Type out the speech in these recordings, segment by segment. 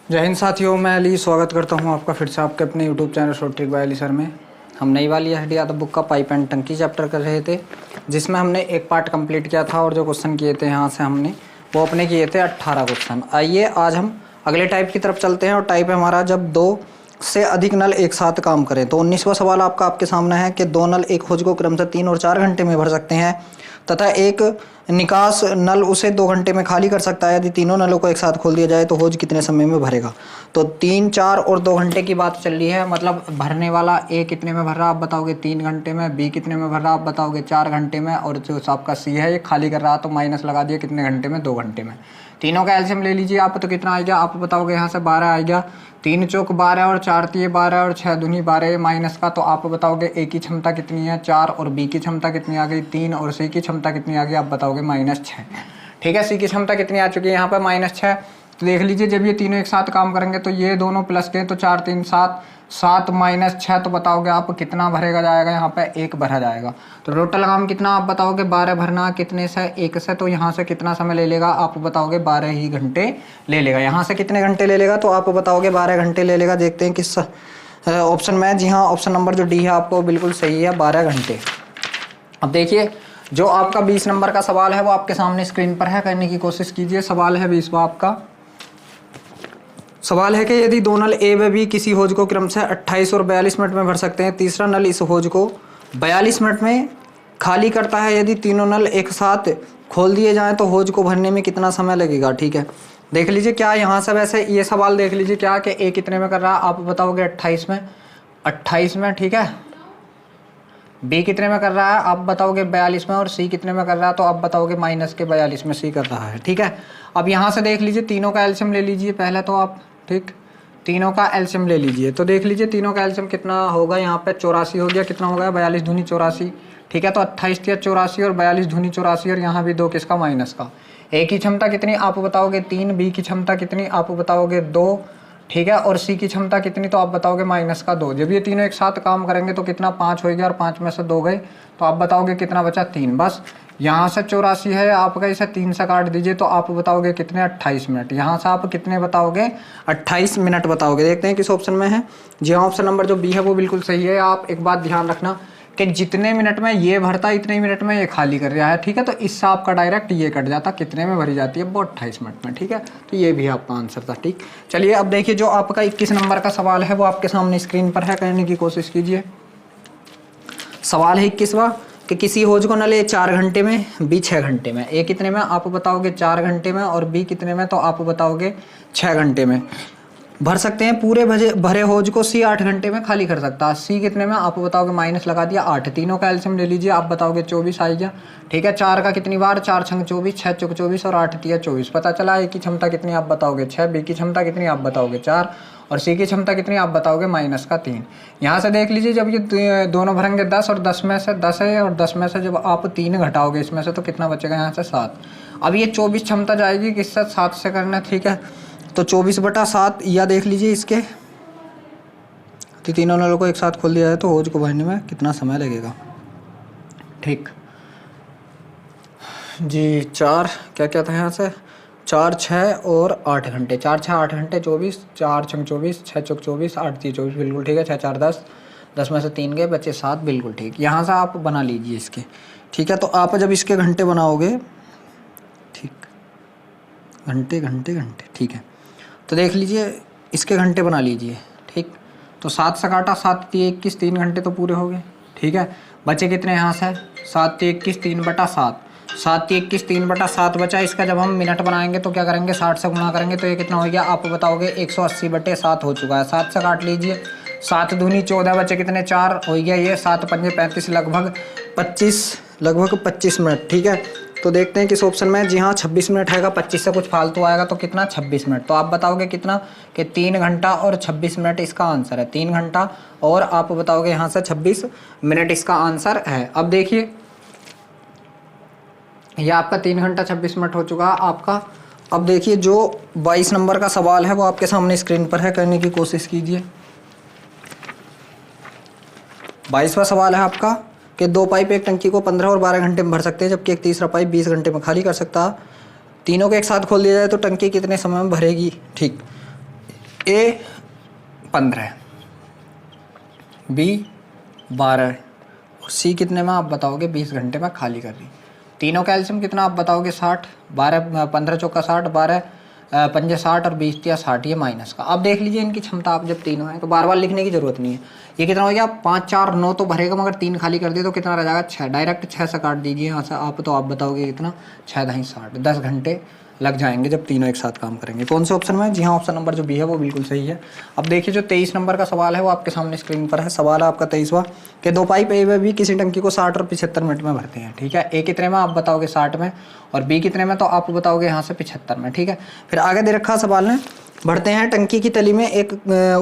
जय हिंद साथियों, मैं अली स्वागत करता हूं आपका फिर से आपके अपने YouTube channel short trick bye Ali sir में। हम नई वाली एसडी यादव बुक का पाइप एंड टंकी चैप्टर कर रहे थे, जिसमें हमने एक पार्ट कंप्लीट किया था और जो क्वेश्चन किए थे यहाँ से हमने वो अपने किए थे 18 क्वेश्चन। आइए आज हम अगले टाइप की तरफ चलते हैं और टाइप है हमारा जब 2 से अधिक नल एक साथ काम करें। तो 19वां सवाल आपके सामने है कि 2 नल एक हौज को क्रमशः 3 और 4 घंटे में भर सकते हैं तथा एक निकास नल उसे 2 घंटे में खाली कर सकता है। यदि तीनों नलों को एक साथ खोल दिया जाए तो हौज कितने समय में भरेगा। तो 3, 4 और 2 घंटे की बात चल रही है, मतलब भरने वाला ए कितने में भर रहा आप बताओगे 3 घंटे में, बी कितने में भर रहा आप बताओगे 4 घंटे में, और जो आपका सी है ये खाली कर रहा तो माइनस लगा दिया कितने घंटे में, 2 घंटे में। तीनों का एलसीएम ले लीजिए आप, तो कितना आएगा आप बताओगे यहाँ से 12 आएगा। 3 चौक 12 और 4 तिये 12 और 6 दूनी 12 माइनस का, तो आप बताओगे ए की क्षमता कितनी है 4 और बी की क्षमता कितनी आ गई 3 और सी की क्षमता कितनी आ गई आप बताओगे -6। ठीक है, सी की क्षमता कितनी आ चुकी है यहाँ पर -6। तो देख लीजिए जब ये तीनों एक साथ काम करेंगे तो ये दोनों प्लस के तो 4 3 7 7 -6, तो बताओगे आप कितना भरेगा जाएगा यहाँ पे 1 भरा जाएगा। तो टोटल काम कितना आप बताओगे 12 भरना कितने से 1 से, तो यहाँ से कितना समय ले लेगा आप बताओगे 12 ही घंटे ले लेगा। यहाँ से कितने घंटे ले लेगा तो आप बताओगे 12 घंटे ले लेगा। देखते हैं किस ऑप्शन में। जी हाँ, ऑप्शन नंबर जो डी है आपको बिल्कुल सही है, 12 घंटे। अब देखिए जो आपका 20 नंबर का सवाल है वो आपके सामने स्क्रीन पर है, करने की कोशिश कीजिए। सवाल है 20वां आपका। सवाल है कि यदि 2 नल ए व बी किसी हौज को क्रमशः 28 और 42 मिनट में भर सकते हैं, तीसरा नल इस हौज को 42 मिनट में खाली करता है। यदि तीनों नल एक साथ खोल दिए जाएं तो हौज को भरने में कितना समय लगेगा। ठीक है, देख लीजिए क्या यहाँ से वैसे ये सवाल देख लीजिए क्या कि ए कितने में कर रहा है आप बताओगे 28 में। ठीक है, बी कितने में कर रहा है आप बताओगे 42 में, और सी कितने में कर रहा है तो आप बताओगे -42 में सी कर रहा है। ठीक है, अब यहाँ से देख लीजिए तीनों का एलसीएम ले लीजिए पहले तो आप। ठीक, तीनों का एलसीएम ले लीजिए तो देख लीजिए तीनों का एलसीएम कितना होगा यहाँ पे 84 हो गया। कितना हो गया 42 दूनी 84। ठीक है, तो 28 तिया 84 और 42 दूनी 84, और यहाँ भी 2 किसका माइनस का। ए की क्षमता कितनी आप बताओगे 3, बी की क्षमता कितनी आप बताओगे 2। ठीक है, और सी की क्षमता कितनी तो आप बताओगे -2। जब ये तीनों एक साथ काम करेंगे तो कितना 5 हो गया, और 5 में से 2 गए तो आप बताओगे कितना बचा 3। बस यहाँ से 84 है आपका, इसे 3 से काट दीजिए तो आप बताओगे कितने 28 मिनट। यहाँ से आप कितने बताओगे 28 मिनट बताओगे। देखते हैं किस ऑप्शन में है। जी हाँ, ऑप्शन नंबर जो बी है वो बिल्कुल सही है। आप एक बात ध्यान रखना कि जितने मिनट में ये भरता है इतने मिनट में ये खाली कर रहा है। ठीक है, तो इससे आपका डायरेक्ट ये कट जाता, कितने में भरी जाती है वो 28 मिनट में। ठीक है, तो ये भी आपका आंसर था। ठीक, चलिए अब देखिए जो आपका 21 नंबर का सवाल है वो आपके सामने स्क्रीन पर है, करने की कोशिश कीजिए। सवाल है 21वां कि किसी हौज को नल ए 4 घंटे में, बी 6 घंटे में। ए कितने में आप बताओगे 4 घंटे में, और बी कितने में तो आप बताओगे 6 घंटे में भर सकते हैं। पूरे भरे हौज को सी 8 घंटे में खाली कर सकता है। सी कितने में आप बताओगे माइनस लगा दिया 8। तीनों का एलसीएम ले लीजिए आप बताओगे 24 आ गया। ठीक है, 4 का कितनी बार 4 छंग 24, 6 चौक 24 और 8 तिया 24। पता चला ए की क्षमता कितनी आप बताओगे 6, बी की क्षमता कितनी आप बताओगे 4, और सी की क्षमता कितनी आप बताओगे -3। यहाँ से देख लीजिए जब ये दोनों भरेंगे 10, और 10 में से 10 है, और 10 में से जब आप 3 घटाओगे इसमें से तो कितना बचेगा यहाँ से 7। अब ये 24 क्षमता जाएगी किससे 7 से करना। ठीक है, तो 24/7 या देख लीजिए इसके तो तीनों नलों को एक साथ खोल दिया जाए तो हौज को भरने में कितना समय लगेगा। ठीक जी, 4 क्या क्या था यहाँ से 4 6 और 8 घंटे, 4 6 8 घंटे 24, 4 छंग 24, 6 चौक 24, 8 तिया 24 बिल्कुल ठीक है। 6 4 10, 10 में से 3 गए बचे 7 बिल्कुल ठीक। यहाँ से आप बना लीजिए इसके। ठीक है, तो आप जब इसके घंटे बनाओगे, ठीक घंटे घंटे घंटे ठीक है, तो देख लीजिए इसके घंटे बना लीजिए। ठीक, तो 7 से काटा 7 तिया 21, 3 घंटे तो पूरे हो गए। ठीक है, बचे कितने यहाँ से 7 तिया 21 3/7, 7 तिया 21 3/7 बचा। इसका जब हम मिनट बनाएंगे तो क्या करेंगे 60 से गुणा करेंगे तो ये कितना हो गया आप बताओगे 180/7 हो चुका है। 7 से काट लीजिए, 7 दूनी 14 बचे कितने 4 हो गया। ये 7 पंजे 35 लगभग 25 मिनट। ठीक है, तो देखते हैं किस ऑप्शन में। जी हाँ, 26 मिनट हैगा, 25 से कुछ फालतू आएगा तो कितना 26 मिनट। तो आप बताओगे कितना कि 3 घंटा और 26 मिनट इसका आंसर है। 3 घंटा और आप बताओगे यहाँ से 26 मिनट इसका आंसर है। अब देखिए ये आपका 3 घंटा 26 मिनट हो चुका है आपका। अब देखिए जो 22 नंबर का सवाल है वो आपके सामने स्क्रीन पर है, करने की कोशिश कीजिए। 22वां सवाल है आपका कि 2 पाइप एक टंकी को 15 और 12 घंटे में भर सकते हैं, जबकि एक तीसरा पाइप 20 घंटे में खाली कर सकता है। तीनों को एक साथ खोल दिया जाए तो टंकी कितने समय में भरेगी। ठीक, ए 15, बी 12 और सी कितने में आप बताओगे 20 घंटे में खाली कर दी। तीनों का एल्शियम कितना आप बताओगे 60, 12 15 चौका 60, 12 पंजे 60 और 20 या 60, ये माइनस का। अब देख लीजिए इनकी क्षमता, आप जब तीनों है तो बार बार लिखने की जरूरत नहीं है। ये कितना हो गया 5 4 9 तो भरेगा, मगर 3 खाली कर दिए तो कितना रह जाएगा 6। डायरेक्ट 6 से काट दीजिए यहाँ से आप, तो आप बताओगे कितना 6 दही 60, 10 घंटे लग जाएंगे जब तीनों एक साथ काम करेंगे। कौन से ऑप्शन में? जी हाँ, ऑप्शन नंबर जो बी है वो बिल्कुल सही है। अब देखिए जो 23 नंबर का सवाल है वो आपके सामने स्क्रीन पर है। सवाल है आपका 23वां कि 2 पाइप ए व बी किसी टंकी को 60 और 75 मिनट में भरते हैं। ठीक है, ए कितने में आप बताओगे 60 में, और बी कितने में तो आप बताओगे यहाँ से 75 में। ठीक है, फिर आगे दे रखा सवाल ने, भरते हैं टंकी की तली में एक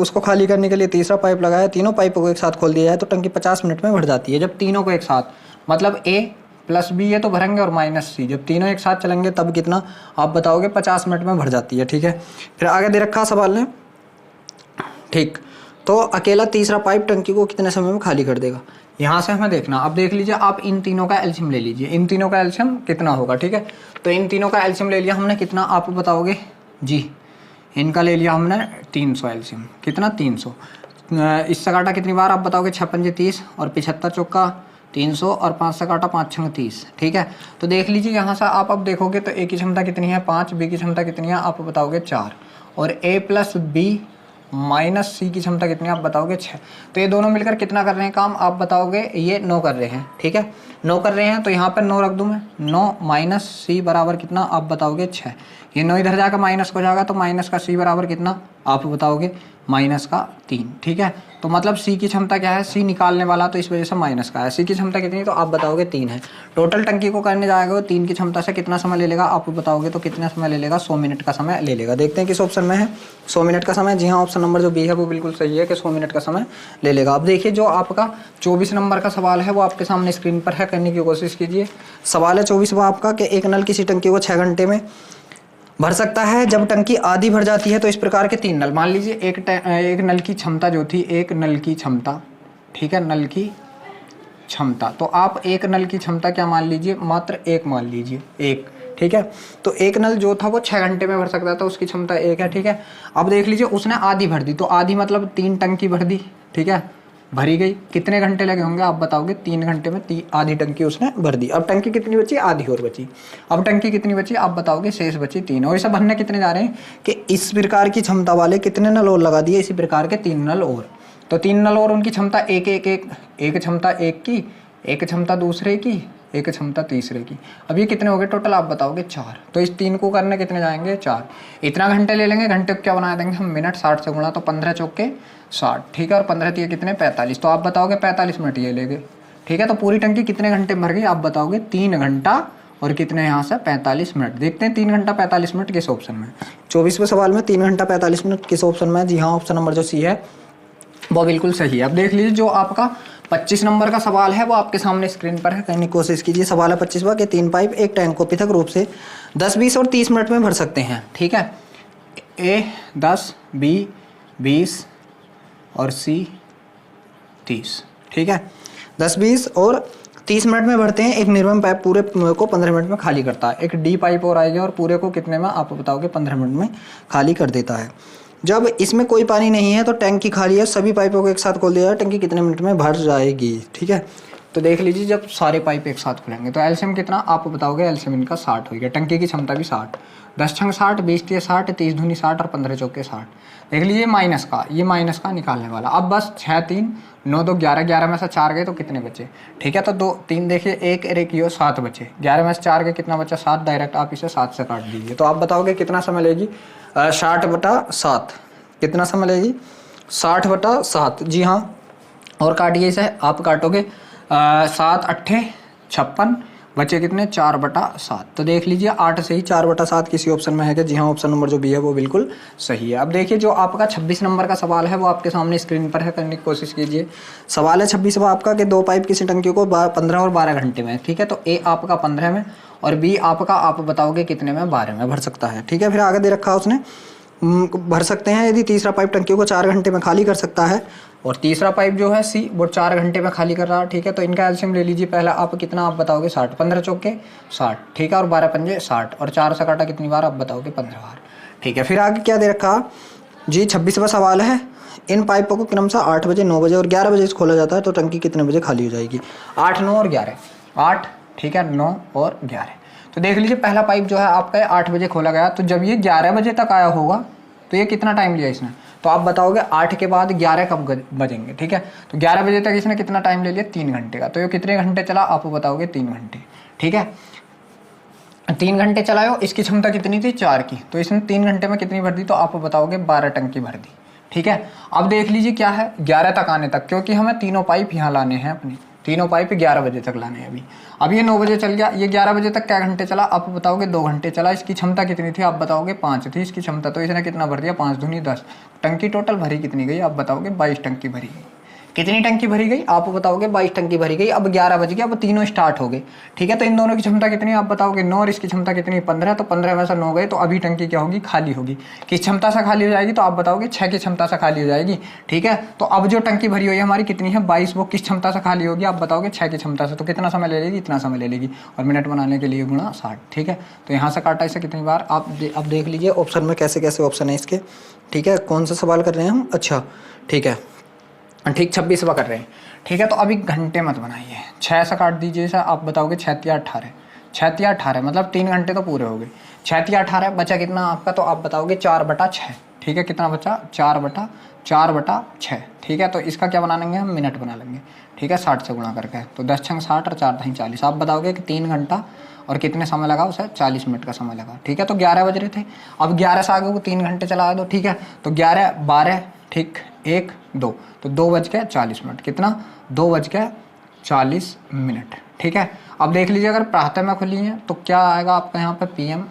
उसको खाली करने के लिए तीसरा पाइप लगाया, तीनों पाइपों को एक साथ खोल दिया जाए तो टंकी 50 मिनट में भर जाती है। जब तीनों को एक साथ, मतलब ए प्लस बी ये तो भरेंगे और माइनस सी, जब तीनों एक साथ चलेंगे तब कितना आप बताओगे 50 मिनट में भर जाती है। ठीक है, फिर आगे दे रखा सवाल ने, ठीक, तो अकेला तीसरा पाइप टंकी को कितने समय में खाली कर देगा। यहाँ से हमें देखना, अब देख लीजिए आप इन तीनों का एल्शियम ले लीजिए, इन तीनों का एल्शियम कितना होगा। ठीक है, तो इन तीनों का एल्शियम ले लिया हमने, कितना आप बताओगे जी, इनका ले लिया हमने 300 एल्शियम, कितना 300। इससे काटा कितनी बार आप बताओगे 6 पंजे 30 और 75 चौका 300 और 5 से काटा 5 6 30। ठीक है, तो देख लीजिए यहाँ से आप अब देखोगे तो ए की क्षमता कितनी है 5, बी की क्षमता कितनी है आप बताओगे 4, और ए प्लस बी माइनस सी की क्षमता कितनी है आप बताओगे 6। तो ये दोनों मिलकर कितना कर रहे हैं काम आप बताओगे, ये 9 कर रहे हैं। ठीक है, 9 कर रहे हैं, तो यहाँ पर 9 रख दूँ मैं, 9 माइनस सी बराबर कितना आप बताओगे 6। ये 9 इधर जाकर माइनस हो जाएगा, तो माइनस का सी बराबर कितना आप बताओगे माइनस का 3। ठीक है, तो मतलब सी की क्षमता क्या है, सी निकालने वाला तो इस वजह से माइनस का है। सी की क्षमता कितनी, तो आप बताओगे 3 है। टोटल टंकी को करने जाएगा 3 की क्षमता से कितना समय ले लेगा आप बताओगे, तो कितना समय ले लेगा 100 मिनट का समय ले लेगा। देखते हैं किस ऑप्शन में है 100 मिनट का समय। जी हाँ, ऑप्शन नंबर जो बी है वो बिल्कुल सही है कि 100 मिनट का समय ले लेगा। अब देखिए जो आपका 24 नंबर का सवाल है वो आपके सामने स्क्रीन पर है, करने की कोशिश कीजिए। सवाल है 24वां आपका कि एक नल किसी टंकी को 6 घंटे में भर सकता है। जब टंकी आधी भर जाती है तो इस प्रकार के 3 नल, मान लीजिए एक नल की क्षमता जो थी, एक नल की क्षमता, ठीक है, नल की क्षमता, तो आप एक नल की क्षमता क्या मान लीजिए, मात्र 1 मान लीजिए, 1। ठीक है, तो एक नल जो था वो 6 घंटे में भर सकता था, उसकी क्षमता 1 है। ठीक है, अब देख लीजिए उसने आधी भर दी, तो आधी मतलब 3 टंकी भर दी। ठीक है, भरी गई, कितने घंटे लगे होंगे आप बताओगे, 3 घंटे में आधी टंकी उसने भर दी। अब टंकी कितनी बची, आधी और बची। अब टंकी कितनी बची आप बताओगे, शेष बची 3। और ऐसा भरने कितने जा रहे हैं कि इस प्रकार की क्षमता वाले कितने नल और लगा दिए, इसी प्रकार के 3 नल और, तो 3 नल और उनकी क्षमता एक क्षमता एक की, एक क्षमता दूसरे की, एक क्षमता तीसरे की। अब ये कितने हो गए टोटल आप बताओगे 4। तो इस 3 को करने कितने जाएंगे 4, इतना घंटे ले लेंगे। घंटे को क्या बना देंगे हम, मिनट, 60 से गुणा, तो 15 चौके 60। ठीक है, और 15 तीन कितने 45, तो आप बताओगे 45 मिनट ये लेंगे। ठीक है, तो पूरी टंकी कितने घंटे भर गई आप बताओगे 3 घंटा और कितने यहाँ से 45 मिनट। देखते हैं 3 घंटा 45 मिनट किस ऑप्शन में। 24वें सवाल में 3 घंटा 45 मिनट किस ऑप्शन में। जी हाँ, ऑप्शन नंबर जो सी है वो बिल्कुल सही है। अब देख लीजिए जो आपका 25 नंबर का सवाल है वो आपके सामने स्क्रीन पर है, करने की कोशिश कीजिए। सवाल है 25वां कि 3 पाइप एक टैंक को पृथक रूप से 10 20 और 30 मिनट में भर सकते हैं। ठीक है, ए 10, बी 20 और सी 30। ठीक है, 10 20 और 30 मिनट में भरते हैं। एक निर्वम पाइप पूरे को 15 मिनट में खाली करता है। एक डी पाइप और आएगा और पूरे को कितने में आप बताओगे 15 मिनट में खाली कर देता है। जब इसमें कोई पानी नहीं है तो टैंकी खाली है, सभी पाइपों को एक साथ खोल दिया जाए, टंकी कितने मिनट में भर जाएगी। ठीक है, तो देख लीजिए जब सारे पाइप एक साथ खुलेंगे तो एल्शियम कितना आप बताओगे, एल्शियम इनका 60 हो गया। टंकी की क्षमता भी 60, 10 छंग 60, 20 तीय 60, 30 दूनी 60 और 15 चौके 60। देख लीजिए माइनस का, ये माइनस का निकालने वाला। अब बस 6 3 9 2 11, 11 में से 4 गए तो कितने बचे। ठीक है, तो 2 3 देखिए 1 एक यो 7 बचे, 11 में से 4 गए कितना बचा 7। डायरेक्ट आप इसे 7 से काट दीजिए, तो आप बताओगे कितना समय लेगी 60/7, कितना समय लेगी 60/7। जी हाँ, और काटिए इसे, आप काटोगे 7 8 56, बचे कितने 4/7। तो देख लीजिए 8 से ही 4/7 किसी ऑप्शन में है कि जी हाँ, ऑप्शन नंबर जो बी है वो बिल्कुल सही है। अब देखिए जो आपका 26 नंबर का सवाल है वो आपके सामने स्क्रीन पर है, करने की कोशिश कीजिए। सवाल है 26वां आपका कि 2 पाइप किसी टंकी को 15 और 12 घंटे में। ठीक है, तो ए आपका 15 में और बी आपका आप बताओगे कितने में 12 में भर सकता है। ठीक है, फिर आगे दे रखा उसने भर सकते हैं यदि तीसरा पाइप टंकी को 4 घंटे में खाली कर सकता है, और तीसरा पाइप जो है सी वो 4 घंटे में खाली कर रहा है। ठीक है, तो इनका एल्शियम ले लीजिए पहला आप, कितना आप बताओगे 60, 15 चौके 60। ठीक है, और 12 पंजे 60 और 4 से काटा कितनी बार आप बताओगे 15 बार। ठीक है, फिर आगे क्या दे रखा जी 26वां सवाल है, इन पाइपों को क्रमशः 8 बजे, 9 बजे और 11 बजे से खोला जाता है तो टंकी कितने बजे खाली हो जाएगी? 8, 9 और 11। 8, ठीक है, 9 और 11। तो देख लीजिए पहला पाइप जो है आपका 8 बजे खोला गया, तो जब ये 11 बजे तक आया होगा तो ये कितना टाइम लिया इसने? तो आप बताओगे 8 के बाद 11 कब बजेंगे, ठीक है। तो 11 बजे तक इसने कितना टाइम ले लिया? 3 घंटे का। तो ये कितने घंटे चला? आप बताओगे 3 घंटे, ठीक है। 3 घंटे चलाओ, इसकी क्षमता कितनी थी? 4 की। तो इसने 3 घंटे में कितनी भर दी? तो आप बताओगे 12 टंकी भर दी, ठीक है। अब देख लीजिए क्या है 11 तक आने तक, क्योंकि हमें तीनों पाइप यहाँ लाने हैं, अपनी तीनों पाइप 11 बजे तक लाने हैं। अब ये 9 बजे चल गया, ये 11 बजे तक क्या घंटे चला? आप बताओगे 2 घंटे चला। इसकी क्षमता कितनी थी? आप बताओगे 5 थी इसकी क्षमता। तो इसने कितना भर दिया? 5 दूनी 10। टंकी टोटल भरी कितनी गई? आप बताओगे 22 टंकी भरी गई। कितनी टंकी भरी गई? आप बताओगे 22 टंकी भरी गई। अब 11 बज गया, अब तीनों स्टार्ट हो गए, ठीक है। तो इन दोनों की क्षमता कितनी? आप बताओगे 9 और इसकी क्षमता कितनी? 15। तो 15 में से 9 गए, तो अभी टंकी क्या होगी? खाली होगी। किस क्षमता से खाली हो जाएगी? तो आप बताओगे 6 की क्षमता से खाली हो जाएगी, ठीक है। तो अब जो टंकी भरी हुई है हमारी कितनी है? 22। वो किस क्षमता से खाली होगी? आप बताओगे 6 की क्षमता से। तो कितना समय ले लेगी? इतना समय ले लेगी। और मिनट बनाने के लिए गुणा 60, ठीक है। तो यहाँ से काटा इसे कितनी बार? आप अब देख लीजिए ऑप्शन में कैसे कैसे ऑप्शन है इसके, ठीक है। कौन सा सवाल कर रहे हैं हम? अच्छा, ठीक है, ठीक 26वां कर रहे हैं, ठीक है। तो अभी घंटे मत बनाइए, 6 से काट दीजिए इसे। आप बताओगे 6 तिया 18, 6 तिया 18 मतलब 3 घंटे तो पूरे हो गए। 6 तिया 18 बचा कितना आपका? तो आप बताओगे 4/6, ठीक है। कितना बचा? 4/6, ठीक है। तो इसका क्या बना लेंगे हम? मिनट बना लेंगे, ठीक है, 60 से गुणा करके। तो 10 छंग 60 और 4 दही 40। आप बताओगे कि 3 घंटा और कितने समय लगा उसे? 40 मिनट का समय लगा, ठीक है। तो 11 बज रहे थे, अब 11 से आगे को 3 घंटे चला दो, ठीक है। तो 11, 12, ठीक, 1, 2, तो 2 बज के 40 मिनट। कितना? 2 बज के 40 मिनट, ठीक है। अब देख लीजिए अगर प्रातः में खुली है तो क्या आएगा आपका यहाँ पे? PM,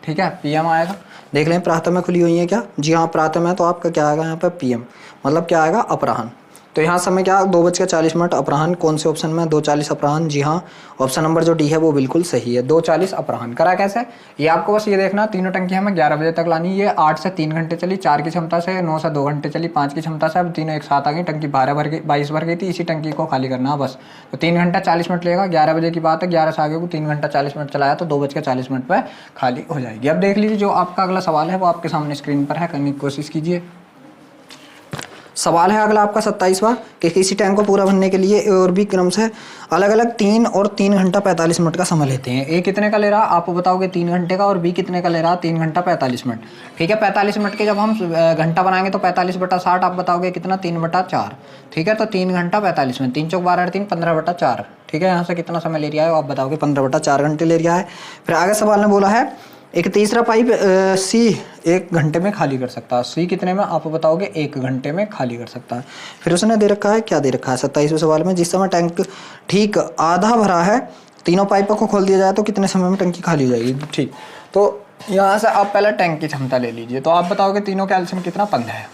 ठीक है, PM आएगा। देख लें प्रातः में खुली हुई है क्या? जी हाँ, प्रातः में। तो आपका क्या आएगा यहाँ पे? PM, मतलब क्या आएगा? अपराह्न। तो यहाँ समय क्या? 2 बज के 40 मिनट अपराह्न। कौन से ऑप्शन में? 2:40 अपराह्न। जी हाँ, ऑप्शन नंबर जो डी है वो बिल्कुल सही है, 2:40 अपराह्न। करा कैसे? ये आपको बस ये देखना, तीनों टंकी हमें 11 बजे तक लानी। ये 8 से 3 घंटे चली, 4 की क्षमता से, 9 से 2 घंटे चली, 5 की क्षमता से। अब तीनों एक साथ आ गई, टंकी 12 भर गई, 22 भर गई थी। इसी टंकी को खाली करना बस। तो 3 घंटा 40 मिनट लेगा, 11 बजे की बात है। 11 से आगे को 3 घंटा 40 मिनट चलाया तो 2 बज के 40 मिनट पर खाली हो जाएगी। अब देख लीजिए जो आपका अगला सवाल है वो आपके सामने स्क्रीन पर है, करने की कोशिश कीजिए। सवाल है अगला आपका 27वां कि किसी टैंक को पूरा भरने के लिए ए और बी क्रम से अलग अलग 3 और 3 घंटा 45 मिनट का समय लेते हैं। ए कितने का ले रहा? आप बताओगे 3 घंटे का, और बी कितने का ले रहा? 3 घंटा 45 मिनट, ठीक है। 45 मिनट के जब हम घंटा बनाएंगे तो 45/60 आप बताओगे कितना? 3/4, ठीक है। तो 3 घंटा 45 मिनट, 3 चौक 12 3, 15/4, ठीक है। यहाँ से कितना समय ले रहा है? आप बताओगे 15/4 घंटे ले रहा है। फिर आगे सवाल ने बोला है एक तीसरा पाइप सी 1 घंटे में खाली कर सकता है। सी कितने में? आप बताओगे 1 घंटे में खाली कर सकता है। फिर उसने दे रखा है, क्या दे रखा है 27वें सवाल में? जिस समय टैंक ठीक आधा भरा है, तीनों पाइपों को खोल दिया जाए तो कितने समय में टंकी खाली हो जाएगी, ठीक। तो यहाँ से आप पहले टैंक की क्षमता ले लीजिए। तो आप बताओगे तीनों का एलसीएम कितना? 15 है।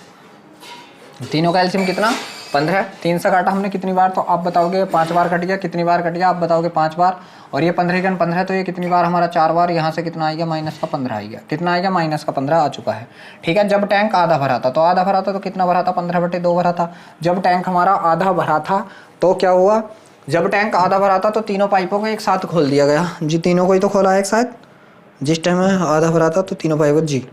तीनों का एलसीएम कितना? 15। 3 से काटा हमने कितनी बार? तो आप बताओगे 5 बार कट गया। कितनी बार कट गया? आप बताओगे 5 बार। और ये 15 15 तो ये कितनी बार हमारा? 4 बार। यहाँ से कितना आएगा? -15 आएगा। कितना आएगा? -15 आ चुका है, ठीक है। जब टैंक आधा भरा था, तो आधा भरा था तो कितना भरा था? 15/2 भरा था। जब टैंक हमारा आधा भरा था तो क्या हुआ? जब टैंक आधा भरा था तो तीनों पाइपों को एक साथ खोल दिया गया। जी तीनों को ही तो खोला है एक साथ। जिस टाइम आधा भरा था तो तीनों पाइपों, जी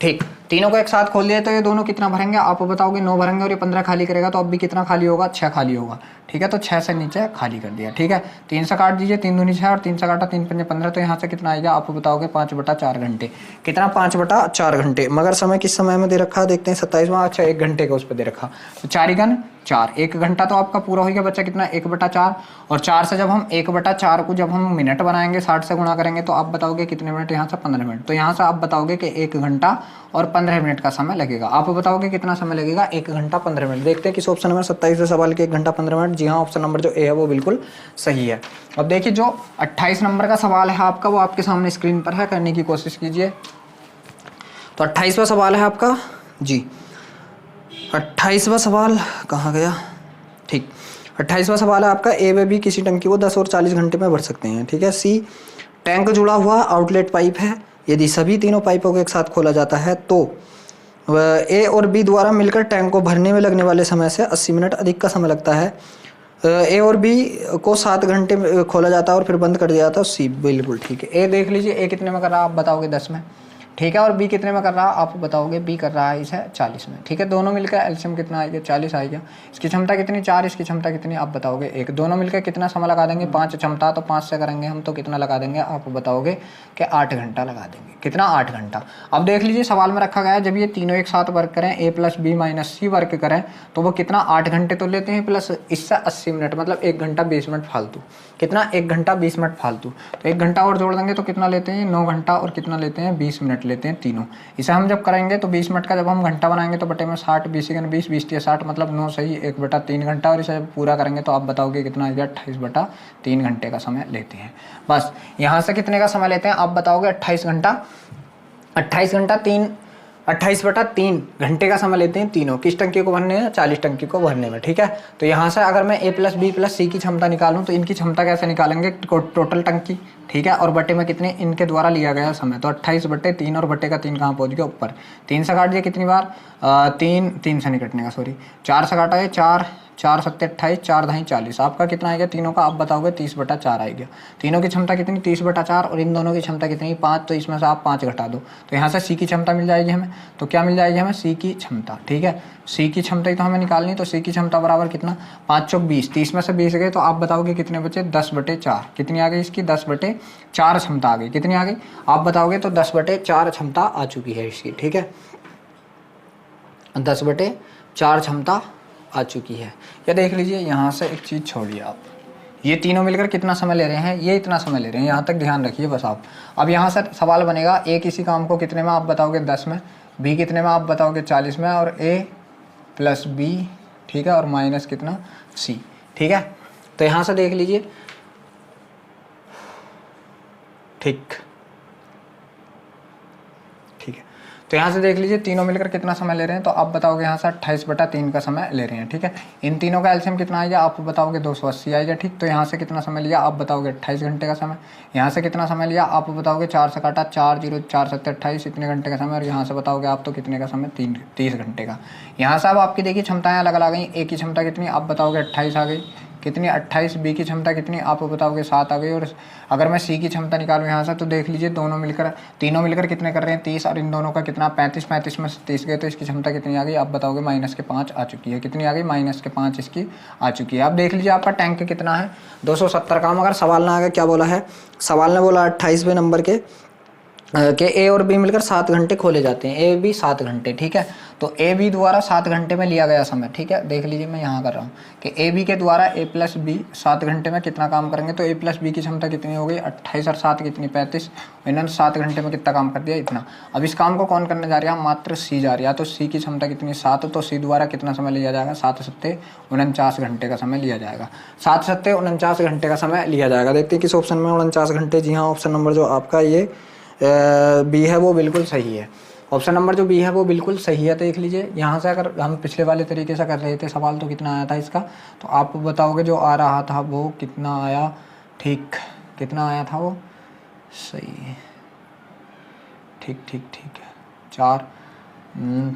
ठीक, तीनों को एक साथ खोल दिया। तो ये दोनों कितना भरेंगे? आप बताओगे 9 भरेंगे, और ये 15 खाली करेगा तो अब भी कितना खाली होगा? 6 खाली होगा, ठीक है। तो 6 से नीचे खाली कर दिया, ठीक है। 3 से काट दीजिए, 3 दूनी 6 और 3 से काटा 3 पंजे 15। तो यहाँ से कितना आएगा? आप बताओगे 5/4 घंटे। कितना? 5/4 घंटे। मगर समय किस समय में दे रखा है? देखते हैं 27वां। अच्छा 1 घंटे का उस पर दे रखा। तो 4 × 4, 1 घंटा तो आपका पूरा हो गया। बच्चा कितना? 1/4। और 4 से जब हम 1/4 को जब हम मिनट बनाएंगे, 60 से गुणा करेंगे तो आप बताओगे कितने मिनट? यहाँ से 15 मिनट। तो यहाँ से आप बताओगे कि 1 घंटा और 15 मिनट का समय लगेगा। आप बताओगे कितना समय लगेगा? 1 घंटा 15 मिनट। देखते हैं किस ऑप्शन नंबर 27वें सवाल के 1 घंटा 15 मिनट। जी हाँ, ऑप्शन नंबर जो ए है वो बिल्कुल सही है। अब देखिए जो 28 नंबर का सवाल है आपका वो आपके सामने स्क्रीन पर है, करने की कोशिश कीजिए। तो 28वां सवाल है आपका, जी 28वां सवाल कहाँ गया? ठीक, 28वां सवाल है आपका ए व बी किसी टंकी को 10 और 40 घंटे में भर सकते हैं, ठीक है। सी टैंक जुड़ा हुआ आउटलेट पाइप है। यदि सभी तीनों पाइपों को एक साथ खोला जाता है तो ए और बी द्वारा मिलकर टैंक को भरने में लगने वाले समय से 80 मिनट अधिक का समय लगता है। ए और बी को 7 घंटे में खोला जाता है और फिर बंद कर दिया जाता है। सी बिल्कुल ठीक है। ए देख लीजिए, ए कितने में कर रहा है? आप बताओगे 10 में। ठीक है। और बी कितने में कर रहा है आप बताओगे, बी कर रहा है इसे 40 में, ठीक है। दोनों मिलकर एलसीएम कितना आएगा, 40 आएगा। इसकी क्षमता कितनी 4, इसकी क्षमता कितनी आप बताओगे 1। दोनों मिलकर कितना समय लगा देंगे, 5 क्षमता तो 5 से करेंगे हम, तो कितना लगा देंगे आप बताओगे कि 8 घंटा लगा देंगे। कितना 8 घंटा। अब देख लीजिए सवाल में रखा गया है जब ये तीनों एक साथ वर्क करें, ए प्लस बी माइनस सी वर्क करें, तो वो कितना 8 घंटे तो लेते हैं, प्लस इससे 80 मिनट, मतलब 1 घंटा 20 मिनट फालतू। कितना 1 घंटा 20 मिनट फालतू, तो 1 घंटा और जोड़ देंगे तो कितना लेते हैं 9 घंटा, और कितना लेते हैं 20 मिनट लेते हैं तीनों। इसे हम जब करेंगे तो 20 मिनट का जब हम घंटा बनाएंगे तो बटे में 60, 20 सेकंड 20, 20 या 60, मतलब 9 सही 1/3 घंटा। और इसे जब पूरा करेंगे तो आप बताओगे कितना आएगा 28/3 घंटे का समय लेते हैं। बस यहाँ से कितने का समय लेते हैं आप बताओगे 28 घंटा 28/3 घंटे का समय लेते हैं तीनों। किस टंकी को भरने हैं, 40 टंकी को भरने में, ठीक है। तो यहाँ से अगर मैं ए प्लस बी प्लस सी की क्षमता निकालूं तो इनकी क्षमता कैसे निकालेंगे, टोटल टंकी, ठीक है। और बटे में कितने इनके द्वारा लिया गया समय, तो 28/3, और बटे का 3 कहाँ पहुँच गया ऊपर। 3 से काट दिया कितनी बार, 3 से नहीं कटने का, सॉरी 4 से काटा है, 4 4 7 28, 4 दाई 40, आपका कितना आएगा तीनों का आप बताओगे 30/4 आएगा। तीनों की क्षमता कितनी 30/4, और इन दोनों की क्षमता कितनी 5, तो इसमें से आप 5 घटा दो, तो यहाँ से सी की क्षमता मिल जाएगी हमें। तो क्या मिल जाएगी हमें, सी की क्षमता, ठीक है। सी की क्षमता ही तो हमें निकालनी, तो सी की क्षमता बराबर कितना 5 चौक 20, 30 में से 20 गए तो आप बताओगे कितने बचे 10/4। कितनी आ गई इसकी 10/4 क्षमता आ गई। कितनी आ गई आप बताओगे तो 10/4 क्षमता आ चुकी है इसकी, ठीक है। 10/4 क्षमता आ चुकी है। या देख लीजिए यहाँ से एक चीज़ छोड़िए आप, ये तीनों मिलकर कितना समय ले रहे हैं, ये इतना समय ले रहे हैं, यहाँ तक ध्यान रखिए बस आप। अब यहाँ से सवाल बनेगा ए किसी काम को कितने में आप बताओगे 10 में, बी कितने में आप बताओगे 40 में, और ए प्लस बी, ठीक है, और माइनस कितना सी, ठीक है। तो यहाँ से देख लीजिए, ठीक है। तो यहाँ से देख लीजिए तीनों मिलकर कितना समय ले रहे हैं, तो आप बताओगे यहाँ से 28/3 का समय ले रहे हैं, ठीक है। इन तीनों का एलसीएम कितना आएगा आप बताओगे 280 आएगा, ठीक। तो यहाँ से कितना समय लिया आप बताओगे 28 घंटे का समय। यहाँ से कितना समय लिया आप बताओगे 4 से काटा 4 0 4 7 28, इतने घंटे का समय। और यहाँ से बताओगे आप तो कितने का समय 30 घंटे का। यहाँ से अब आपकी देखिए क्षमताएँ अलग अलग आ गई। ए की क्षमता कितनी आप बताओगे 28 आ गई, कितनी 28, बी की क्षमता कितनी आप बताओगे 7 आ गई। और अगर मैं सी की क्षमता निकालूँ यहाँ से तो देख लीजिए तीनों मिलकर कितने कर रहे हैं 30, और इन दोनों का कितना 35 में से 30 गए तो इसकी क्षमता कितनी आ गई आप बताओगे -5 आ चुकी है। कितनी आ गई -5 इसकी आ चुकी है। अब देख लीजिए आपका टैंक कितना है 270 का। मगर सवाल ना आगे क्या बोला है, सवाल ने बोला 28वें नंबर के ए और बी मिलकर 7 घंटे खोले जाते हैं, ए बी 7 घंटे, ठीक है। तो ए बी द्वारा 7 घंटे में लिया गया समय, ठीक है। देख लीजिए मैं यहाँ कर रहा हूँ कि ए बी के द्वारा ए प्लस बी 7 घंटे में कितना काम करेंगे, तो ए प्लस बी की क्षमता कितनी हो गई 28 और 7 कितनी 35, इन्होंने 7 घंटे में कितना काम कर दिया इतना। अब इस काम को कौन करने जा रहा है, मात्र सी जा रहा है। तो सी की क्षमता कितनी 7, तो सी द्वारा कितना समय लिया जाएगा 7 7 49 घंटे का समय लिया जाएगा। 7 7 49 घंटे का समय लिया जाएगा। देखते हैं किस ऑप्शन में 49 घंटे। जी हाँ, ऑप्शन नंबर जो आपका ये बी है वो बिल्कुल सही है। ऑप्शन नंबर जो बी है वो बिल्कुल सही है। तो देख लीजिए यहाँ से अगर हम पिछले वाले तरीके से कर रहे थे सवाल तो कितना आया था इसका, तो आप बताओगे जो आ रहा था वो कितना आया, ठीक कितना आया था वो सही है, ठीक है 4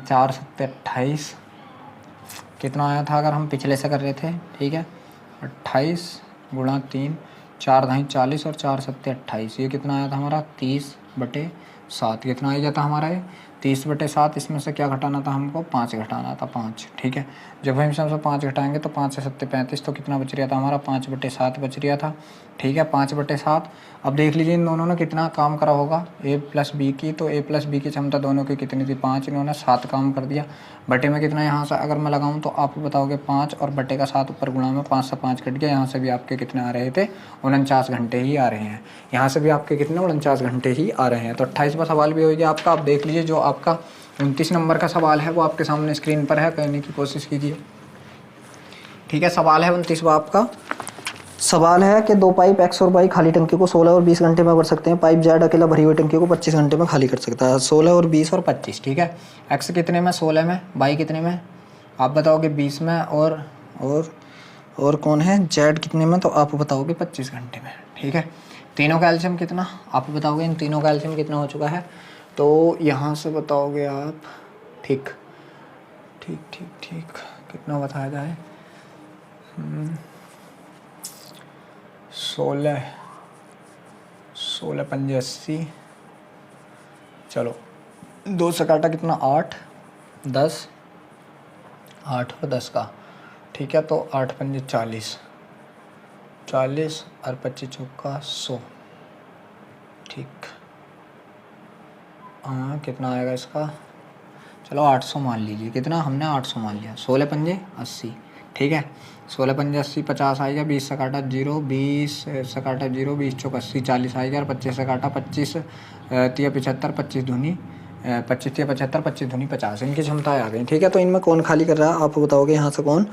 7 28 कितना आया था अगर हम पिछले से कर रहे थे, ठीक है 28 गुणा 3 4 दाई 40 और 4 7 28, ये कितना आया था हमारा 30/7। कितना आ जाता हमारा ये 30/7। इसमें से क्या घटाना था हमको 5 घटाना था 5, ठीक है। जब हम इसमें से 5 घटाएंगे तो 5 से 7 35, तो कितना बच रहा था हमारा 5/7 बच रहा था, ठीक है 5/7। अब देख लीजिए इन दोनों ने कितना काम करा होगा ए प्लस बी की, तो ए प्लस बी की क्षमता दोनों की कितनी थी 5, इन्होंने 7 काम कर दिया। बटे में कितना यहाँ से अगर मैं लगाऊँ तो आप बताओगे 5 और बटे का 7 ऊपर गुणा में 5 से 5 कट गया। यहाँ से भी आपके कितने आ रहे थे 49 घंटे ही आ रहे हैं। यहाँ से भी आपके कितने 49 घंटे ही आ रहे हैं। तो 28वां सवाल भी हो गया आपका। आप देख लीजिए जो आपका 29 नंबर का सवाल है वो आपके सामने स्क्रीन पर है, करने की कोशिश कीजिए, ठीक है। सवाल है 29वां आपका। सवाल है कि 2 पाइप एक्स और वाई खाली टंकी को 16 और 20 घंटे में भर सकते हैं। पाइप जेड अकेला भरी हुई टंकी को 25 घंटे में खाली कर सकता है। 16 और 20 और 25, ठीक है। एक्स कितने में 16 में, वाई कितने में आप बताओगे 20 में, और कौन है जेड कितने में, तो आप बताओगे 25 घंटे में, ठीक है। तीनों का एलसीएम कितना आप बताओगे, इन तीनों का एलसीएम कितना हो चुका है, तो यहाँ से बताओगे आप, ठीक कितना बताया जाए 16 पंजे 80, चलो 2 से काटा कितना 8, 10, 8 और 10 का, ठीक है। तो 8 पंजे 40, 40 और 25 चौका 100, ठीक। हाँ कितना आएगा इसका, चलो 800 मान लीजिए। कितना हमने 800 मान लिया। 16 पंजे 80, ठीक है। 16 पंजे 80, 50 आएगा। 20 से काटा 0, 20 से काटा 0, 20 चौक 80, 40 आएगा। और 25 से काटा 25 तिया 75, 25 दूनी 25 तिया 75, 25 दूनी 50। इनकी क्षमताएं आ गई, ठीक है। तो इनमें कौन खाली कर रहा है आप बताओगे। यहाँ से कौन,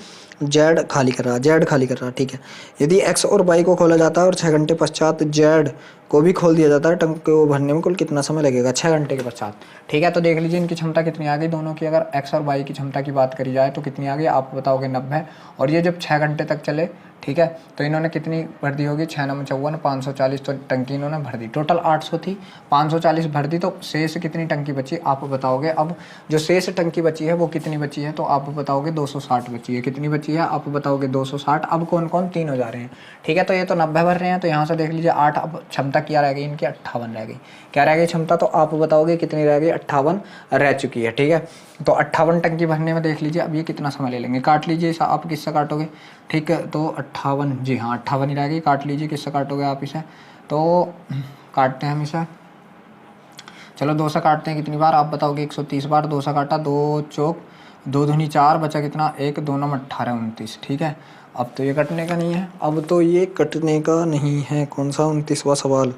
जेड खाली कर रहा है, जेड खाली कर रहा है, ठीक है। यदि एक्स और वाई को खोला जाता है और 6 घंटे पश्चात जेड को भी खोल दिया जाता है, टंकी को भरने में कुल कितना समय लगेगा 6 घंटे के पश्चात, ठीक है। तो देख लीजिए इनकी क्षमता कितनी आ गई दोनों की। अगर एक्स और वाई की क्षमता की बात करी जाए तो कितनी आ गई आप बताओगे 90। और ये जब 6 घंटे तक चले, ठीक है, तो इन्होंने कितनी भर दी होगी 6 9 54, 540। तो टंकी इन्होंने भर दी। टोटल 800 थी, 540 भर दी, तो शेष कितनी टंकी बची आप बताओगे। अब जो शेष टंकी बची है वो कितनी बची है तो आप बताओगे 260 बची है। कितनी बची है आप बताओगे 260। अब कौन कौन 3 हो जा रहे हैं, ठीक है। तो ये तो 90 भर रहे हैं, तो यहाँ से देख लीजिए 8। अब क्षमता क्या रह गई इनकी 58 रह गई। क्या रह गई क्षमता तो आप बताओगे कितनी रह गई 58 रह चुकी है, ठीक है। तो 58 टंकी भरने में देख लीजिए अब ये कितना समय ले लेंगे। काट लीजिए आप किससे काटोगे, ठीक है। तो 58, जी हाँ 58 ही रह गई। काट लीजिए किससे काटोगे आप इसे, तो काटते हैं हम इसे, चलो 2 से काटते हैं। कितनी बार आप बताओगे 130 बार। 2 से काटा, 2 चौक 2 दूनी 4, बचा कितना 1, 2 9 18 29, ठीक है। अब तो ये कटने का नहीं है, अब तो ये कटने का नहीं है। कौन सा 29वां सवाल,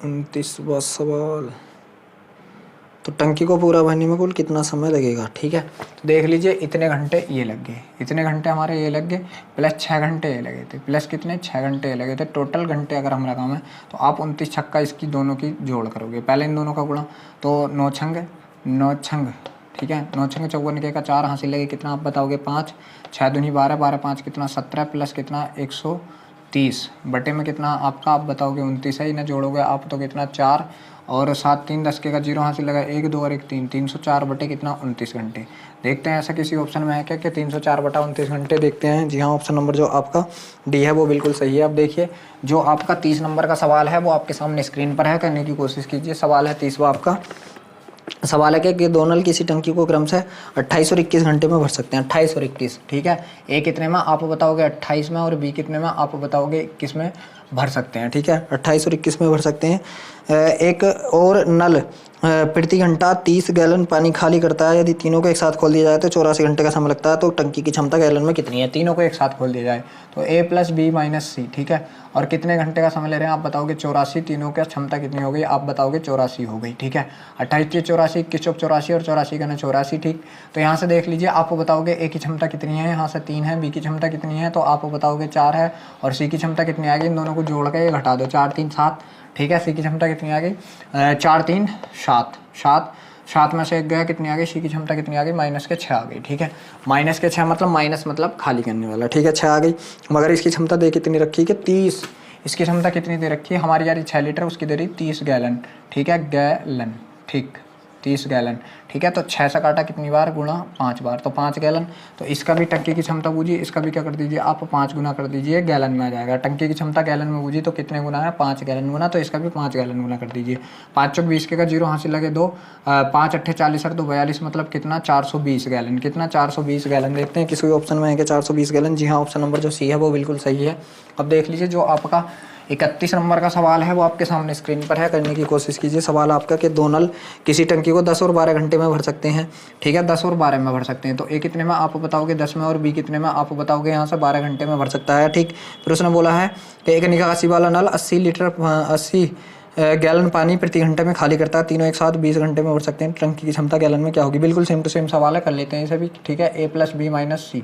29वां सवाल। तो टंकी को पूरा भरने में कुल कितना समय लगेगा, ठीक है। तो देख लीजिए इतने घंटे ये लग गए, इतने घंटे हमारे ये लग गए, प्लस 6 घंटे ये लगे थे, प्लस कितने 6 घंटे ये लगे थे। टोटल घंटे अगर हम लगाएं तो आप 29 छक्का इसकी दोनों की जोड़ करोगे। पहले इन दोनों का गुणा, तो 9 छंग 9 छंग, ठीक है। 9 छंग 54 का 4 हासिल लगे कितना आप बताओगे 5, 6 दूनी 12, 12 5 कितना 17, प्लस कितना 130 बटे में कितना आपका आप बताओगे 29 है। इन्हें जोड़ोगे आप तो कितना 4 और 7 3 10 का 0 हासिल लगा 1 2 और 1 3, 304 बटे कितना 29 घंटे। देखते हैं ऐसा किसी ऑप्शन में है क्या कि 304 बटा 29 घंटे। देखते हैं, जी हाँ ऑप्शन नंबर जो आपका डी है वो बिल्कुल सही है। अब देखिए जो आपका 30 नंबर का सवाल है वो आपके सामने स्क्रीन पर है, करने की कोशिश कीजिए। सवाल है 30वां आपका। सवाल है कि दो नल किसी टंकी को क्रमशः 28 और 21 घंटे में भर सकते हैं। 28 और 21, ठीक है। ए कितने में आप बताओगे 28 में, और बी कितने में आप बताओगे 21 में भर सकते हैं, ठीक है। 28 और 21 में भर सकते हैं। एक और नल प्रति घंटा 30 गैलन पानी खाली करता है। यदि तीनों को एक साथ खोल दिया जाए तो 84 घंटे का समय लगता है। तो टंकी की क्षमता गैलन में कितनी है, तीनों को एक साथ खोल दिया जाए तो ए प्लस बी माइनस सी, ठीक है। और कितने घंटे का समय ले रहे हैं आप बताओगे 84। तीनों का क्षमता कितनी हो गई आप बताओगे 84 हो गई, ठीक है। 28 के 84, 21 चौक 84 और 84 का 84, ठीक। तो यहाँ से देख लीजिए आप बताओगे ए की क्षमता कितनी है, यहाँ से 3 है। बी की क्षमता कितनी है तो आप बताओगे 4 है। और सी की क्षमता कितनी आ गई, इन दोनों को जोड़ के घटा दो, 4 3 7, ठीक है। सी की क्षमता कितनी आ गई 4 3 7, 7 में से एक गया, कितनी आ गई सी की क्षमता कितनी आ गई माइनस के 6 आ गई, ठीक है। माइनस के 6 मतलब माइनस मतलब खाली करने वाला, ठीक है। 6 आ गई। मगर इसकी क्षमता दे कितनी रखी कि 30। इसकी क्षमता कितनी दे रखी है हमारी यार 6 लीटर, उसकी दे रही 30 गैलन, ठीक है। गैलन, ठीक 30 गैलन, ठीक है। तो 6 से काटा कितनी बार गुणा 5 बार, तो 5 गैलन। तो इसका भी टंकी की क्षमता बूझिए, इसका भी क्या कर दीजिए आप 5 गुना कर दीजिए, गैलन में आ जाएगा। टंकी की क्षमता गैलन में बूझी तो कितने गुना है 5 गैलन गुना, तो इसका भी 5 गैलन गुना कर दीजिए। 5 चौक 20 के का 0 हासिल लगे 2, 5 8 40 और 2 42 मतलब कितना 420 गैलन, कितना 420 गैलन। देखते हैं किसी ऑप्शन में है कि 420 गैलन। जी हाँ ऑप्शन नंबर जो सी है वो बिल्कुल सही है। अब देख लीजिए जो आपका 31 नंबर का सवाल है वो आपके सामने स्क्रीन पर है, करने की कोशिश कीजिए। सवाल आपका कि दो नल किसी टंकी को 10 और 12 घंटे में भर सकते हैं, ठीक है। 10 और 12 में भर सकते हैं। तो ए कितने में आप बताओगे 10 में, और बी कितने में आप बताओगे यहाँ से 12 घंटे में भर सकता है, ठीक। फिर उसने बोला है कि एक निकासी वाला नल 80 गैलन पानी प्रति घंटे में खाली करता है। तीनों एक साथ 20 घंटे में भर सकते हैं। टंकी की क्षमता गैलन में क्या होगी, बिल्कुल सेम टू सेम सवाल है, कर लेते हैं इसे भी, ठीक है। ए प्लस बी माइनस सी,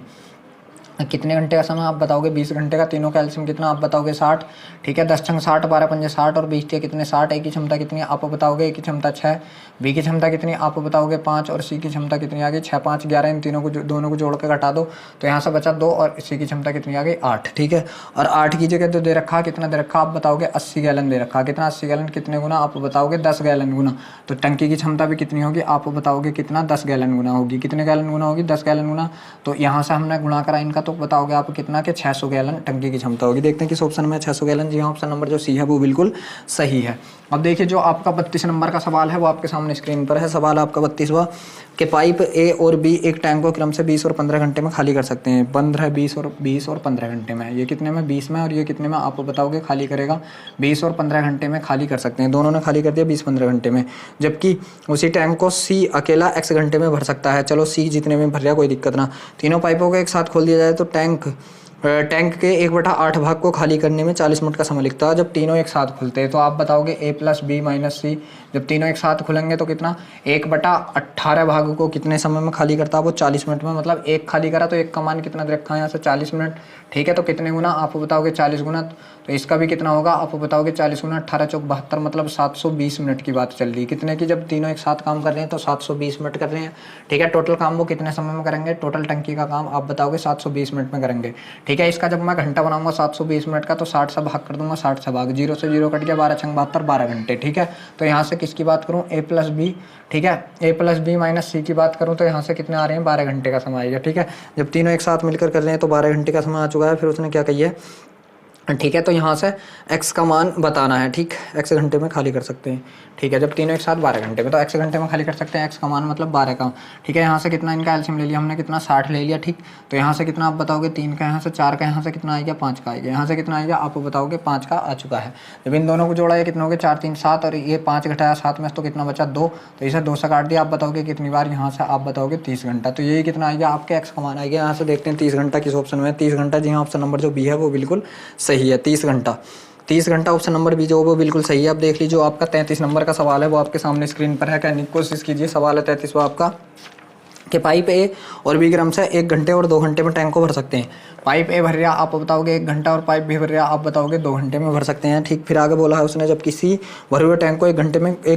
कितने घंटे का समय आप बताओगे 20 घंटे का। तीनों का एलसीएम कितना आप बताओगे 60, ठीक है। 10 छंग 60, 12 पंजे 60 और 20 कितने 60। ए की क्षमता कितनी आप बताओगे, ए की क्षमता 6, बी की क्षमता कितनी आप बताओगे 5 और सी की क्षमता कितनी आ गई 6 5 11। इन तीनों को दोनों को जोड़ कर घटा दो तो यहाँ से बचा 2 और सी की क्षमता कितनी आ गई 8, ठीक है। और 8 की जगह तो दे रखा कितना दे रखा आप बताओगे 80 गैलन दे रखा। कितना 80 गैलन कितने गुना आप बताओगे 10 गैलन गुना। तो टंकी की क्षमता भी कितनी होगी आप बताओगे कितना 10 गैलन गुना होगी। कितने गैलन गुना होगी 10 गैलन गुना। तो यहाँ से हमने गुणा करा इनका, तो तो बताओगे आप कितना के 600 गैलन टंकी की क्षमता होगी। देखते हैं किस ऑप्शन में 600 गैलन। जी हाँ, ऑप्शन नंबर जो सी है वो बिल्कुल सही है। अब देखिए जो आपका 32 नंबर का सवाल है वो आपके सामने स्क्रीन पर है। सवाल आपका 32वां कि पाइप ए और बी एक टैंक को क्रम से 20 और 15 घंटे में खाली कर सकते हैं। 15, 20 और 15 घंटे में। ये कितने में? 20 में। और ये कितने में आप बताओगे खाली करेगा? 20 और 15 घंटे में खाली कर सकते हैं। दोनों ने खाली कर दिया 20-15 घंटे में। जबकि उसी टैंक को सी अकेला x घंटे में भर सकता है। चलो सी जितने में भर जाए कोई दिक्कत ना। तीनों पाइपों को एक साथ खोल दिया जाए तो टैंक के 1/8 भाग को खाली करने में 40 मिनट का समय लगता है जब तीनों एक साथ खुलते हैं। तो आप बताओगे a + b - c जब तीनों एक साथ खुलेंगे तो कितना? 1/18 भाग को कितने समय में खाली करता है वो? 40 मिनट में। मतलब एक खाली करा तो एक का मान कितना दे रखा है यहाँ से? 40 मिनट। ठीक है, तो कितने गुना आप बताओगे? 40 गुना। तो इसका भी कितना होगा आप बताओगे? 40 गुना 18 × 4 = 72, मतलब 720 मिनट की बात चल रही है। कितने की? जब तीनों एक साथ काम कर रहे हैं तो 720 मिनट कर रहे हैं। ठीक है, टोटल काम वो कितने समय में करेंगे? टोटल टंकी का काम आप बताओगे 720 मिनट में करेंगे। ठीक है, इसका जब मैं घंटा बनाऊंगा 720 मिनट का तो 60 से भाग कर दूंगा। 60 से भाग, 0 से 0 कट गया, 12 × 72 12 घंटे। ठीक है, तो यहाँ से किसकी बात करूँ? a + b। ठीक है, a + b - c की बात करूँ तो यहाँ से कितने आ रहे हैं? 12 घंटे का समय आएगा। ठीक है, जब तीनों एक साथ मिलकर कर रहे हैं तो 12 घंटे का समय आ चुका है। फिर उसने क्या कही है? ठीक है, तो यहाँ से x का मान बताना है। ठीक, x घंटे में खाली कर सकते हैं। ठीक है, जब तीनों एक साथ 12 घंटे में, तो x घंटे में खाली कर सकते हैं। x का मान मतलब 12 का। ठीक है, यहाँ से कितना इनका एलसीएम ले लिया हमने? कितना? 60 ले लिया। ठीक, तो यहाँ से कितना आप बताओगे? 3 का, यहाँ से 4 का, यहाँ से कितना आएगा? 5 का आएगा। यहाँ से कितना आएगा आप बताओगे? 5 का आ चुका है। जब इन दोनों को जोड़ा है कितना हो गया? 4 3 7 और ये 5 घटाया 7 में तो कितना बचा? 2। तो इसे 2 से काट दिया। आप बताओगे कितनी बार? यहाँ से आप बताओगे 30 घंटा। तो यही कितना आएगा आपके x का मान आएगा। यहाँ से देखते हैं 30 घंटा किस ऑप्शन में है। 30 घंटा, जी हाँ, ऑप्शन नंबर जो बी है वो बिल्कुल सही है। 30 घंटा, 30 घंटा ऑप्शन नंबर बी जो वो बिल्कुल सही है। अब देख लीजिए जो आपका 33 नंबर का सवाल है वो आपके सामने स्क्रीन पर है। कहने की कोशिश कीजिए। सवाल है 33वां आपका कि पाइप ए और बी क्रम से 1 घंटे और 2 घंटे में टैंक को भर सकते हैं। पाइप ए भर रहा आप बताओगे 1 घंटा और पाइप बी भर रहा आप बताओगे 2 घंटे में भर सकते हैं। ठीक, फिर आगे बोला है उसने जब किसी भरे हुए टैंक को 1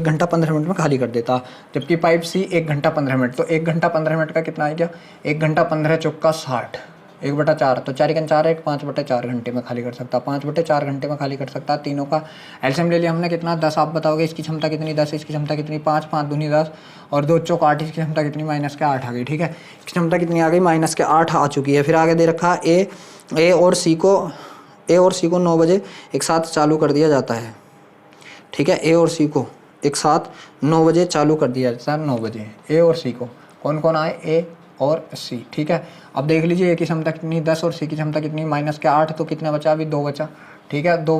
घंटा 15 मिनट में खाली कर देता, जबकि पाइप सी 1 घंटा 15 मिनट। तो 1 घंटा 15 मिनट का कितना आएगा? 1 घंटा 15 × 60, 1/4, तो 4 × 4 1, 5/4 घंटे में खाली कर सकता है। 5/4 घंटे में खाली कर सकता है। तीनों का एलसीएम ले लिया हमने कितना? 10। आप बताओगे इसकी क्षमता कितनी? 10। इसकी क्षमता कितनी? 5, 5 दूनी 10 और 2 चौक 8। इसकी क्षमता कितनी? -8 आ गई। ठीक है, इसकी क्षमता कितनी आ गई? -8 आ चुकी है। फिर आगे दे रखा ए और सी को 9 बजे एक साथ चालू कर दिया जाता है। ठीक है, ए और सी को एक साथ 9 बजे चालू कर दिया जाता है। 9 बजे ए और सी को कौन कौन आए? ए और सी। ठीक है, अब देख लीजिए ए की क्षमता कितनी? 10 और सी की क्षमता कितनी? -8। तो कितना बचा? अभी 2 बचा। ठीक है, 2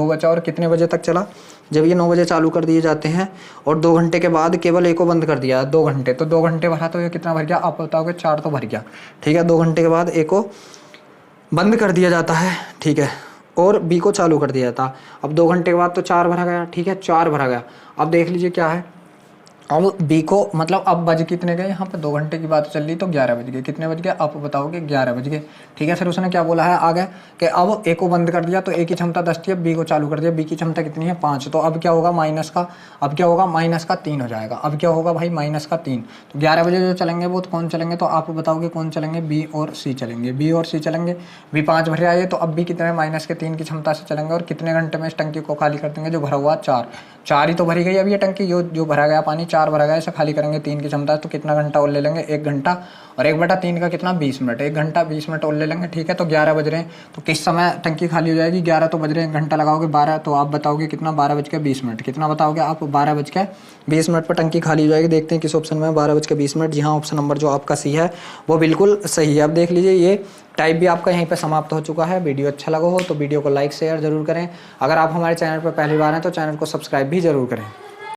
बचा और कितने बजे तक चला? जब ये 9 बजे चालू कर दिए जाते हैं और 2 घंटे के बाद केवल ए को बंद कर दिया 2 घंटे, तो 2 घंटे भरा तो ये कितना भर गया आप बताओगे? 4 तो भर गया। ठीक है, 2 घंटे के बाद ए को बंद कर दिया जाता है। ठीक है, और बी को चालू कर दिया जाता। अब 2 घंटे के बाद तो 4 भरा गया। ठीक है, 4 भरा गया। अब देख लीजिए क्या है, अब बी को मतलब अब बज कितने गए? यहाँ पे 2 घंटे की बात चल रही तो 11 बज गए। कितने बज गए आप बताओगे? 11 बज गए। ठीक है, फिर उसने क्या बोला है आगे कि अब ए को बंद कर दिया तो ए की क्षमता 10 थी, अब बी को चालू कर दिया, बी की क्षमता कितनी है? 5। तो अब क्या होगा? -3 हो जाएगा। अब क्या होगा भाई? -3। तो 11 बजे जो चलेंगे वो कौन चलेंगे? तो आप बताओगे कौन चलेंगे? बी और सी चलेंगे। बी और सी चलेंगे। बी 5 भरे आए तो अब भी कितने? -3 की क्षमता से चलेंगे। और कितने घंटे में इस टंकी को खाली कर देंगे? जो भरा हुआ 4 ही तो भरी गई अभी ये टंकी। जो भरा गया पानी 4 भरा गया, इसे खाली करेंगे 3 की क्षमता है तो कितना घंटा और ले लेंगे? 1 घंटा और 1/3 का कितना? 20 मिनट। 1 घंटा 20 मिनट और ले लेंगे। ठीक है, तो 11 बज रहे हैं तो किस समय टंकी खाली हो जाएगी? 11 तो बज रहे हैं, 1 घंटा लगाओगे 12, तो आप बताओगे कितना? 12:20। कितना बताओगे आप? 12:20 पर टंकी खाली हो जाएगी। देखते हैं किस ऑप्शन में? 12:20। जी हाँ, ऑप्शन नंबर जो आपका सी है वो बिल्कुल सही है। अब देख लीजिए ये टाइप भी आपका यहीं पर समाप्त हो चुका है। वीडियो अच्छा लगा हो तो वीडियो को लाइक शेयर जरूर करें। अगर आप हमारे चैनल पर पहली बार हैं तो चैनल को सब्सक्राइब भी जरूर करें।